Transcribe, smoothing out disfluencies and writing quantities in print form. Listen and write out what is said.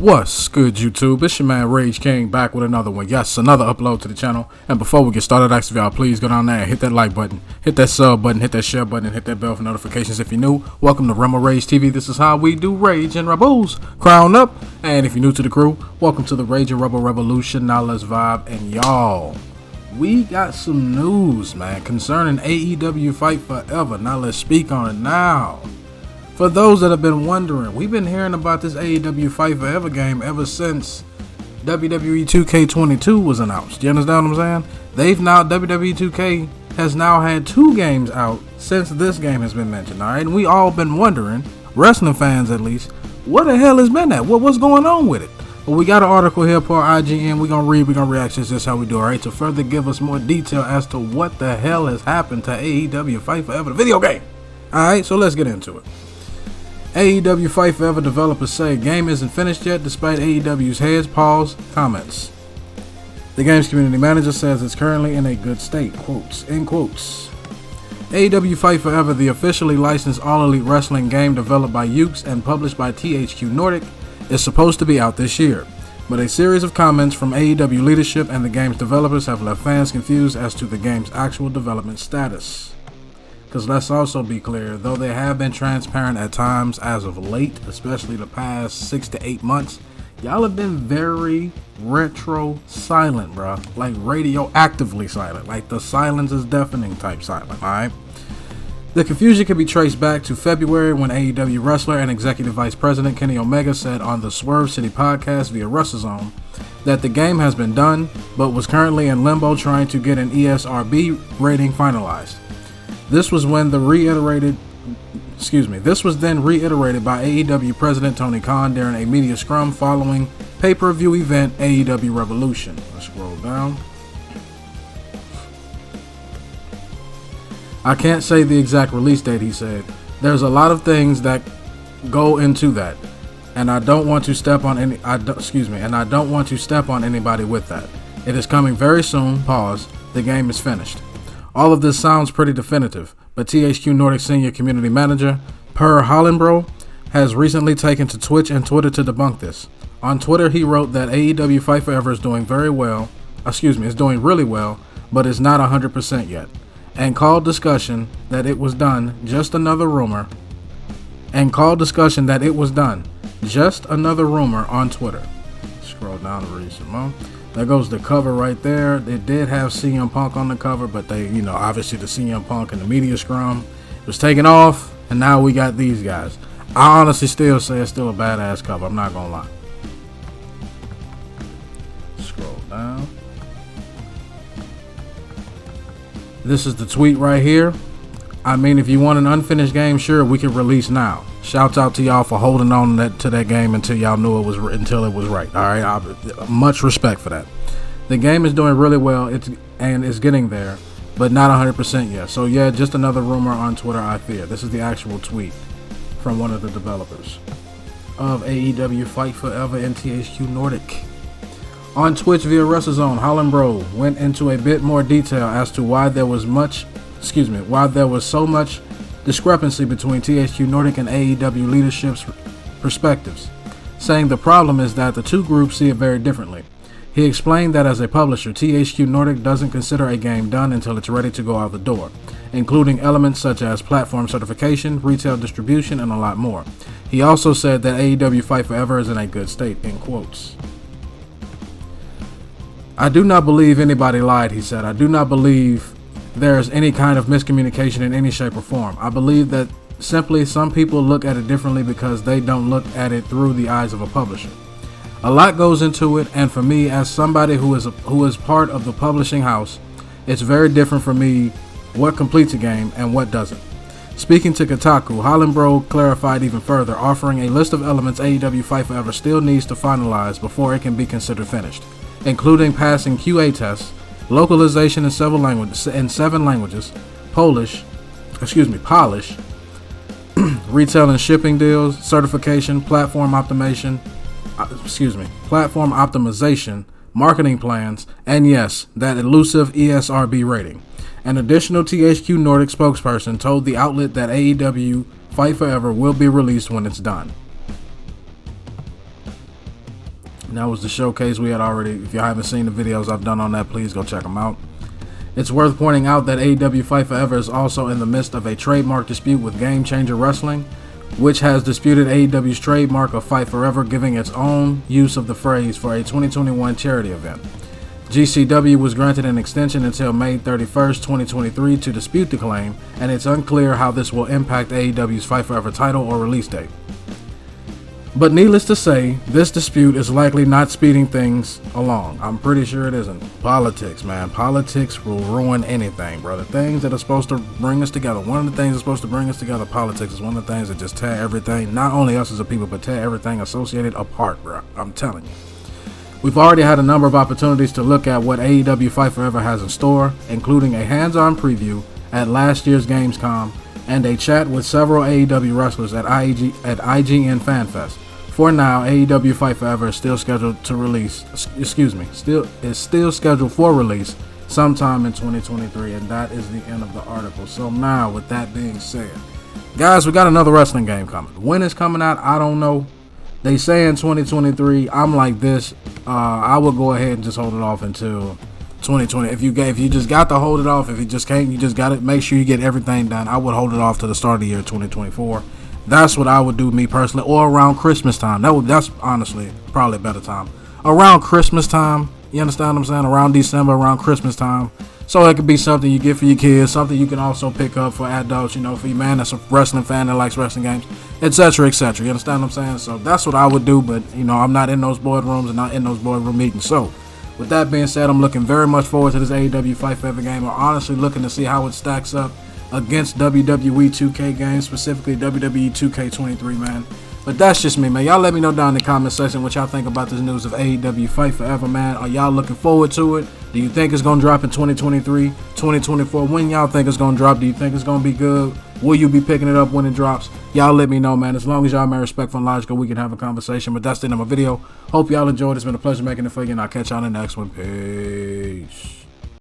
What's good, YouTube? It's your man Rage King back with another one. Yes, another upload to the channel. And before we get started, I ask if y'all please go down there and hit that like button, hit that sub button, hit that share button, and hit that bell for notifications if you're new. Welcome to Remo Rage TV. This is how we do Rage and Rebels. Crown up. And if you're new to the crew, welcome to the Rage and Rebel Revolution. Now let's vibe. And y'all, we got some news, man, concerning AEW Fight Forever. Now let's speak on it now. For those that have been wondering, we've been hearing about this AEW Fight Forever game ever since WWE 2K22 was announced. You understand what I'm saying? WWE 2K has now had 2 games out since this game has been mentioned, alright? And we all been wondering, wrestling fans at least, what the hell has been that? What's going on with it? Well, we got an article here for IGN. We're going to read, we're going to react. This is how we do, alright? To further give us more detail as to what the hell has happened to AEW Fight Forever, the video game. Alright, so let's get into it. AEW Fight Forever developers say game isn't finished yet despite AEW's heads, paws, comments. The game's community manager says it's currently in a good state, quotes, in quotes. AEW Fight Forever, the officially licensed All Elite Wrestling game developed by Ukes and published by THQ Nordic, is supposed to be out this year, but a series of comments from AEW leadership and the game's developers have left fans confused as to the game's actual development status. Because let's also be clear, though they have been transparent at times as of late, especially the past 6 to 8 months, y'all have been very retro silent, bro. Like radioactively silent. Like the silence is deafening type silent, alright? The confusion can be traced back to February when AEW wrestler and executive vice president Kenny Omega said on the Swerve City podcast via WrestleZone that the game has been done, but was currently in limbo trying to get an ESRB rating finalized. This was then reiterated by AEW President Tony Khan during a media scrum following pay-per-view event AEW Revolution. Let's scroll down. I can't say the exact release date, he said. There's a lot of things that go into that, and I don't want to step on anybody with that. It is coming very soon. Pause. The game is finished. All of this sounds pretty definitive, but THQ Nordic senior community manager Per Hollenbro has recently taken to Twitch and Twitter to debunk this. On Twitter, he wrote that AEW Fight Forever is doing really well, but is not 100% yet, and called discussion that it was done, just another rumor on Twitter. Scroll down to read some more. There goes the cover right there. It did have CM Punk on the cover, but they, obviously the CM Punk and the media scrum was taken off, and now we got these guys. I honestly still say it's still a badass cover. I'm not gonna lie. Scroll down. This is the tweet right here. I mean, if you want an unfinished game, sure, we can release now. Shouts out to y'all for holding on to that game until y'all knew it was right. All right, much respect for that. The game is doing really well. It's getting there, but not 100% yet. So yeah, just another rumor on Twitter, I fear. This is the actual tweet from one of the developers of AEW Fight Forever and THQ Nordic. On Twitch via WrestleZone, Hollenbro went into a bit more detail as to why there was so much discrepancy between THQ Nordic and AEW leadership's perspectives, saying the problem is that the two groups see it very differently. He explained that as a publisher, THQ Nordic doesn't consider a game done until it's ready to go out the door, including elements such as platform certification, retail distribution, and a lot more. He also said that AEW Fight Forever is in a good state, in quotes. I do not believe anybody lied, he said. I do not believe there's any kind of miscommunication in any shape or form. I believe that simply some people look at it differently because they don't look at it through the eyes of a publisher. A lot goes into it, and for me, as somebody who is part of the publishing house, it's very different for me what completes a game and what doesn't. Speaking to Kotaku, Hollenbro clarified even further, offering a list of elements AEW Fight Forever still needs to finalize before it can be considered finished, including passing QA tests, localization in 7 languages, Polish, retail and shipping deals, certification, platform optimization, marketing plans, and yes, that elusive ESRB rating. An additional THQ Nordic spokesperson told the outlet that AEW Fight Forever will be released when it's done. And that was the showcase we had already. If you haven't seen the videos I've done on that, please go check them out. It's worth pointing out that AEW Fight Forever is also in the midst of a trademark dispute with Game Changer Wrestling, which has disputed AEW's trademark of Fight Forever, giving its own use of the phrase for a 2021 charity event. GCW was granted an extension until May 31st, 2023 to dispute the claim, and it's unclear how this will impact AEW's Fight Forever title or release date. But needless to say, this dispute is likely not speeding things along. I'm pretty sure it isn't. Politics, man. Politics will ruin anything, bro. The things that are supposed to bring us together, one of the things that's supposed to bring us together, politics is one of the things that just tear everything, not only us as a people, but tear everything associated apart, bro. I'm telling you. We've already had a number of opportunities to look at what AEW Fight Forever has in store, including a hands-on preview at last year's Gamescom and a chat with several AEW wrestlers at IGN FanFest. For now, AEW Fight Forever is still scheduled to release, still scheduled for release sometime in 2023, and that is the end of the article. So now, with that being said, guys, we got another wrestling game coming. When it's coming out, I don't know. They say in 2023. I'm like this. I would go ahead and just hold it off until 2020. If you just got to hold it off, if you just can't, you just got to make sure you get everything done. I would hold it off to the start of the year 2024. That's what I would do, me personally, or around Christmas time. That's honestly probably a better time. Around Christmas time, you understand what I'm saying? Around December, around Christmas time. So it could be something you get for your kids, something you can also pick up for adults, for your man that's a wrestling fan that likes wrestling games, etc., etc. You understand what I'm saying? So that's what I would do, but, I'm not in those boardrooms and not in those boardroom meetings. So with that being said, I'm looking very much forward to this AEW Fight Forever game. I'm honestly looking to see how it stacks up against WWE 2K games, specifically WWE 2K23, man. But that's just me, man. Y'all let me know down in the comment section what y'all think about this news of AEW Fight Forever, man. Are y'all looking forward to it? Do you think it's going to drop in 2023, 2024? When y'all think it's going to drop? Do you think it's going to be good? Will you be picking it up when it drops? Y'all let me know, man. As long as y'all remain respectful and logical, we can have a conversation. But that's the end of my video. Hope y'all enjoyed. It's been a pleasure making it for you, and I'll catch y'all in the next one. Peace.